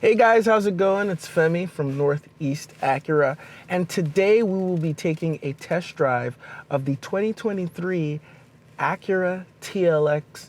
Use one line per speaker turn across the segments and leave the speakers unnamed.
Hey guys, how's it going? It's Femi from Northeast Acura, and today we will be taking a test drive of the 2023 Acura TLX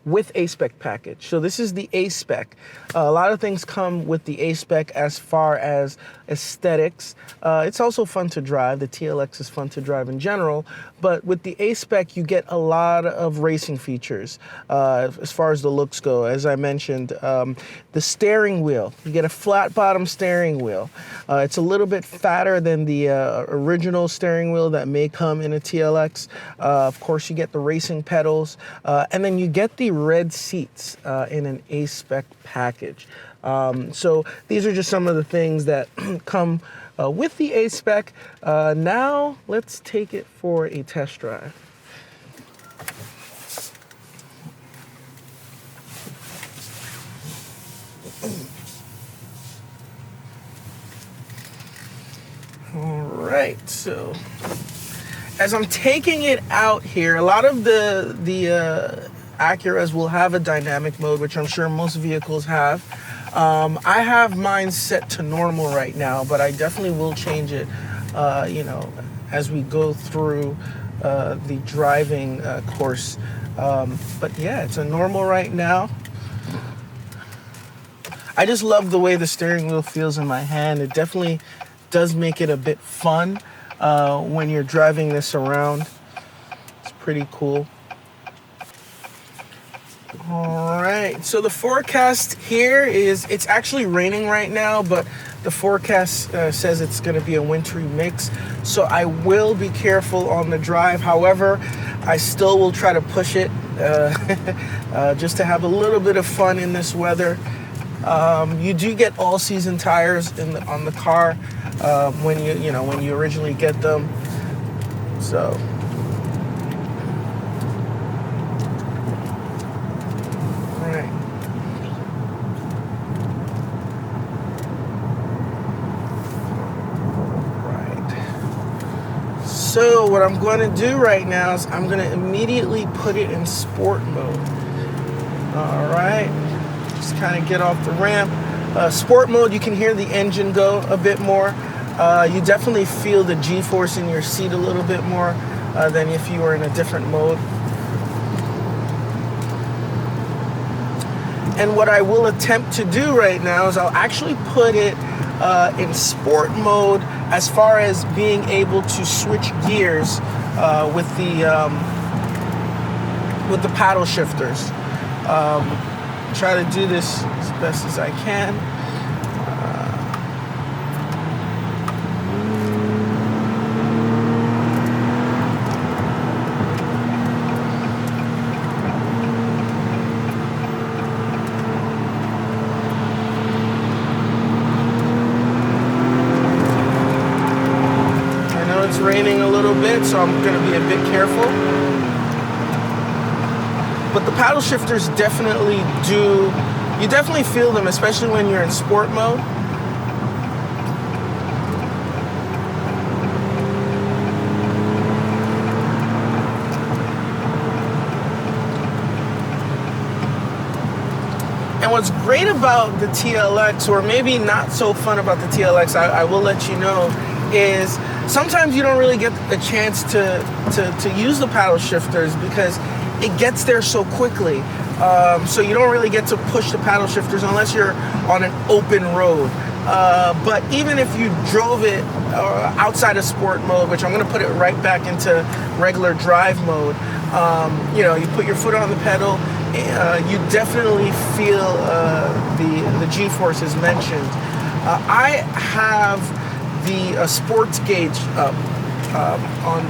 with A-Spec package. So this is the A-Spec. A lot of things come with the A-Spec as far as aesthetics. It's also fun to drive. The TLX is fun to drive in general, but with the A-Spec you get a lot of racing features as far as the looks go. As I mentioned, the steering wheel, you get a flat bottom steering wheel. It's a little bit fatter than the original steering wheel that may come in a TLX. Of course you get the racing pedals, and then you get the red seats in an A-Spec package. So these are just some of the things that come with the A-Spec. Now let's take it for a test drive. All right, so as I'm taking it out here, a lot of the Acuras will have a dynamic mode, which I'm sure most vehicles have. I have mine set to normal right now, but I definitely will change it, as we go through the driving course. But yeah, it's a normal right now. I just love the way the steering wheel feels in my hand. It definitely does make it a bit fun when you're driving this around. It's pretty cool. All right, so the forecast here is, it's actually raining right now, but the forecast says it's going to be a wintry mix, so I will be careful on the drive. However, I still will try to push it just to have a little bit of fun in this weather. You do get all-season tires on the car when you originally get them. So So what I'm going to do right now is I'm going to immediately put it in sport mode. All right, just kind of get off the ramp. Sport mode, you can hear the engine go a bit more. You definitely feel the G-force in your seat a little bit more than if you were in a different mode. And what I will attempt to do right now is I'll actually put it in sport mode as far as being able to switch gears with the paddle shifters. Try to do this as best as I can. It's raining a little bit, so I'm going to be a bit careful. But the paddle shifters definitely you definitely feel them, especially when you're in sport mode. And what's great about the TLX, or maybe not so fun about the TLX, I will let you know, is sometimes you don't really get a chance to use the paddle shifters because it gets there so quickly. So you don't really get to push the paddle shifters unless you're on an open road. But even if you drove it outside of sport mode, which I'm going to put it right back into regular drive mode, you put your foot on the pedal, you definitely feel the G-force as mentioned. I have the sports gauge up on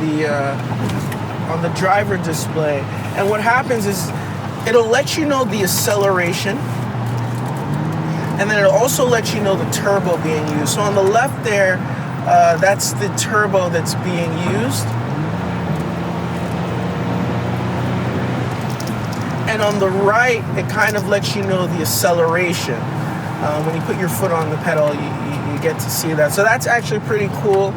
the driver display, and what happens is it'll let you know the acceleration, and then it'll also let you know the turbo being used. So on the left there, that's the turbo that's being used, and on the right it kind of lets you know the acceleration. When you put your foot on the pedal, you get to see that. So that's actually pretty cool.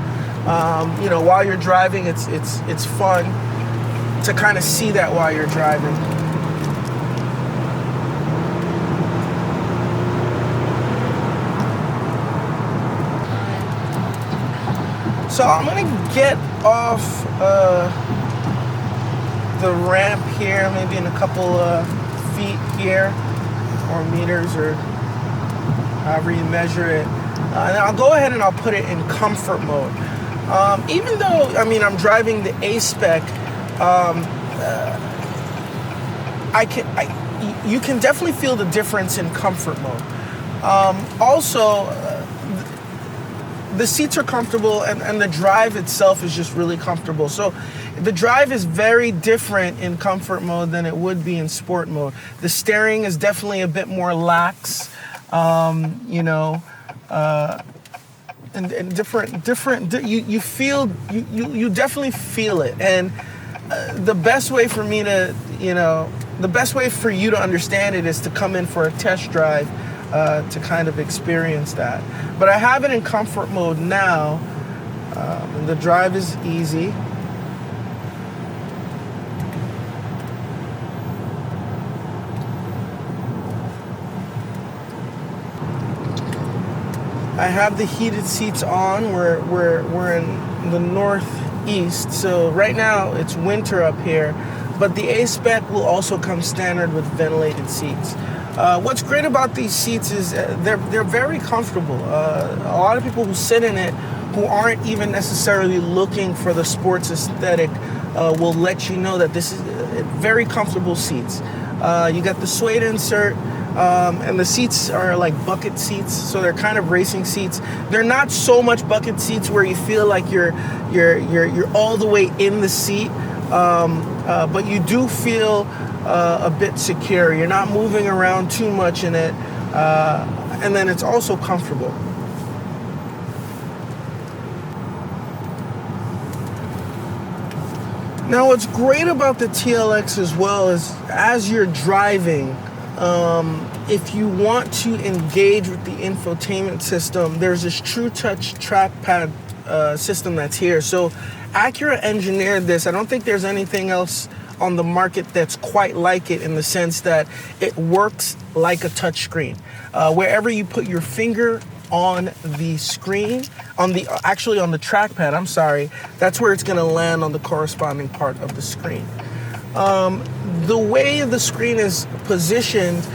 While you're driving, it's fun to kind of see that while you're driving. So I'm gonna get off the ramp here, maybe in a couple feet here, or meters, or however you measure it. And I'll go ahead and I'll put it in comfort mode. Even though, I mean, I'm driving the A-Spec, you can definitely feel the difference in comfort mode. Also, the seats are comfortable, and the drive itself is just really comfortable. So the drive is very different in comfort mode than it would be in sport mode. The steering is definitely a bit more lax, you know, and different. You feel, you definitely feel it. And the best way for me to, you know, the best way for you to understand it is to come in for a test drive to kind of experience that. But I have it in comfort mode now, and the drive is easy. I have the heated seats on. We're in the northeast, so right now it's winter up here, but the A-Spec will also come standard with ventilated seats. What's great about these seats is they're very comfortable. A lot of people who sit in it, who aren't even necessarily looking for the sports aesthetic, will let you know that this is very comfortable seats. You got the suede insert, and the seats are like bucket seats, so they're kind of racing seats. They're not so much bucket seats where you feel like you're all the way in the seat, but you do feel a bit secure. You're not moving around too much in it, and then it's also comfortable. Now, what's great about the TLX as well is, as you're driving, if you want to engage with the infotainment system, there's this True Touch trackpad system that's here. So Acura engineered this. I don't think there's anything else on the market that's quite like it, in the sense that it works like a touch screen. Wherever you put your finger on the screen, actually on the trackpad, I'm sorry, that's where it's gonna land on the corresponding part of the screen. The way the screen is positioned,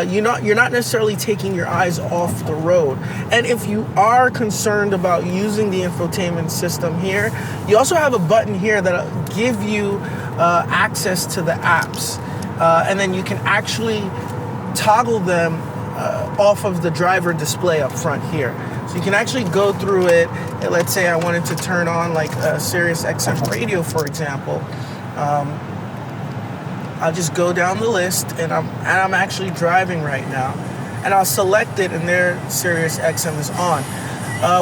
you're not necessarily taking your eyes off the road. And if you are concerned about using the infotainment system here, you also have a button here that'll give you access to the apps, and then you can actually toggle them off of the driver display up front here. So you can actually go through it. And let's say I wanted to turn on like a Sirius XM radio, for example. I'll just go down the list, and I'm actually driving right now, and I'll select it, and there Sirius XM is on.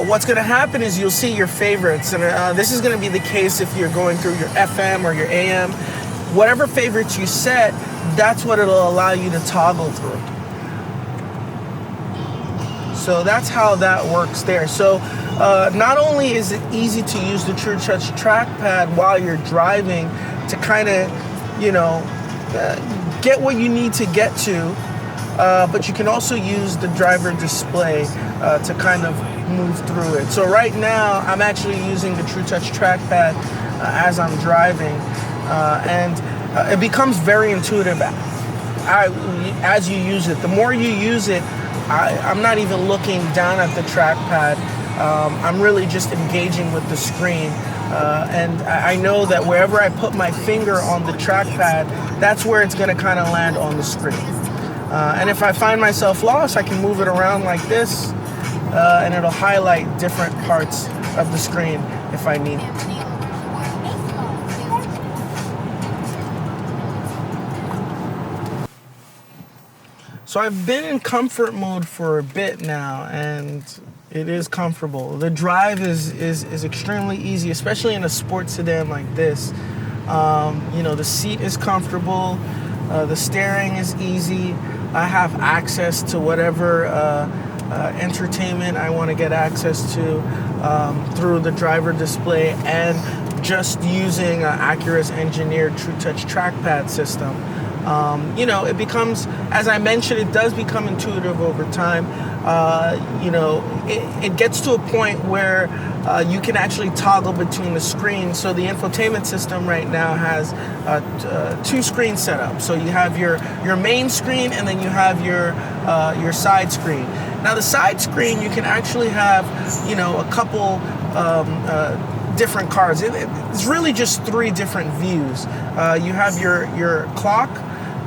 What's going to happen is you'll see your favorites, and this is going to be the case if you're going through your FM or your AM. Whatever favorites you set, that's what it'll allow you to toggle through. So that's how that works there. So not only is it easy to use the True Touch trackpad while you're driving to kind of, you know, get what you need to get to, but you can also use the driver display to kind of move through it. So right now, I'm actually using the True Touch trackpad as I'm driving, and it becomes very intuitive as you use it. The more you use it, I'm not even looking down at the trackpad. I'm really just engaging with the screen. And I know that wherever I put my finger on the trackpad, that's where it's going to kind of land on the screen. And if I find myself lost, I can move it around like this, and it'll highlight different parts of the screen if I need it. So I've been in comfort mode for a bit now, and it is comfortable. The drive is extremely easy, especially in a sports sedan like this. You know, the seat is comfortable, the steering is easy. I have access to whatever entertainment I want to get access to through the driver display, and just using Acura's engineered True Touch trackpad system. You know, it becomes, as I mentioned, it does become intuitive over time. you know, it gets to a point where you can actually toggle between the screens. So the infotainment system right now has two screens set up. So you have your main screen, and then you have your side screen. Now the side screen, you can actually have, you know, a couple different cars. It's really just three different views. You have your clock,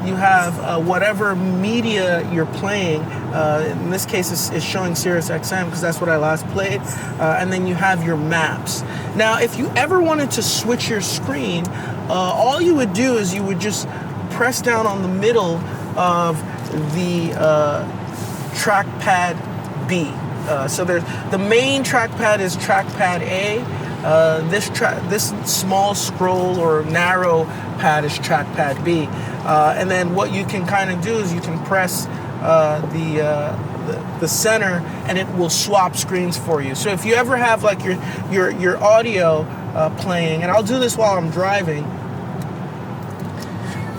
you have whatever media you're playing. In this case, it's showing Sirius XM because that's what I last played. And then you have your maps. Now, if you ever wanted to switch your screen, all you would do is you would just press down on the middle of the trackpad B. So there's the main trackpad is trackpad A. This small scroll or narrow pad is trackpad B. And then what you can kind of do is you can press the center, and it will swap screens for you. So if you ever have like your audio playing, and I'll do this while I'm driving.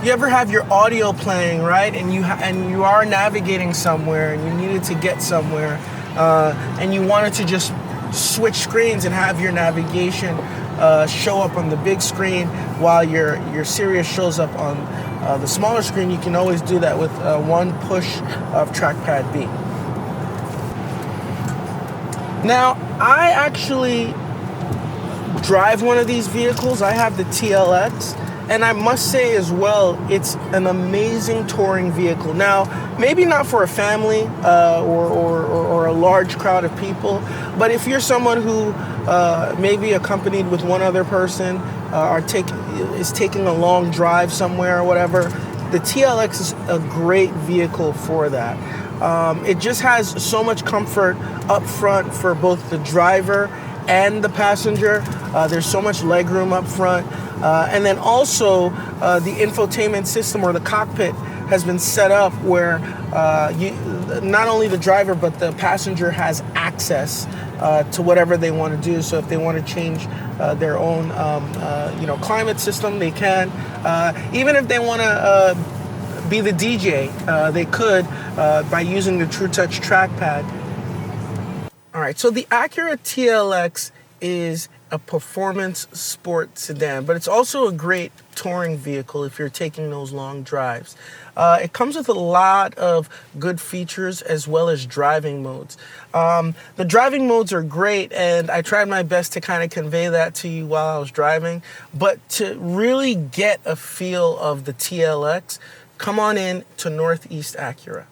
You ever have your audio playing, right? And you are navigating somewhere, and you needed to get somewhere, and you wanted to just switch screens and have your navigation show up on the big screen while your Sirius shows up on the smaller screen. You can always do that with one push of trackpad B. Now, I actually drive one of these vehicles. I have the TLX. And I must say as well, it's an amazing touring vehicle. Now, maybe not for a family or a large crowd of people, but if you're someone who may be accompanied with one other person is taking a long drive somewhere or whatever, the TLX is a great vehicle for that. It just has so much comfort up front for both the driver and the passenger. There's so much legroom up front. And then also the infotainment system or the cockpit has been set up where not only the driver but the passenger has access to whatever they want to do. So if they want to change their own climate system, they can. Even if they want to be the DJ, they could by using the TrueTouch trackpad. All right, so the Acura TLX is a performance sport sedan, but it's also a great touring vehicle if you're taking those long drives. It comes with a lot of good features as well as driving modes. The driving modes are great, and I tried my best to kind of convey that to you while I was driving, but to really get a feel of the TLX, come on in to Northeast Acura.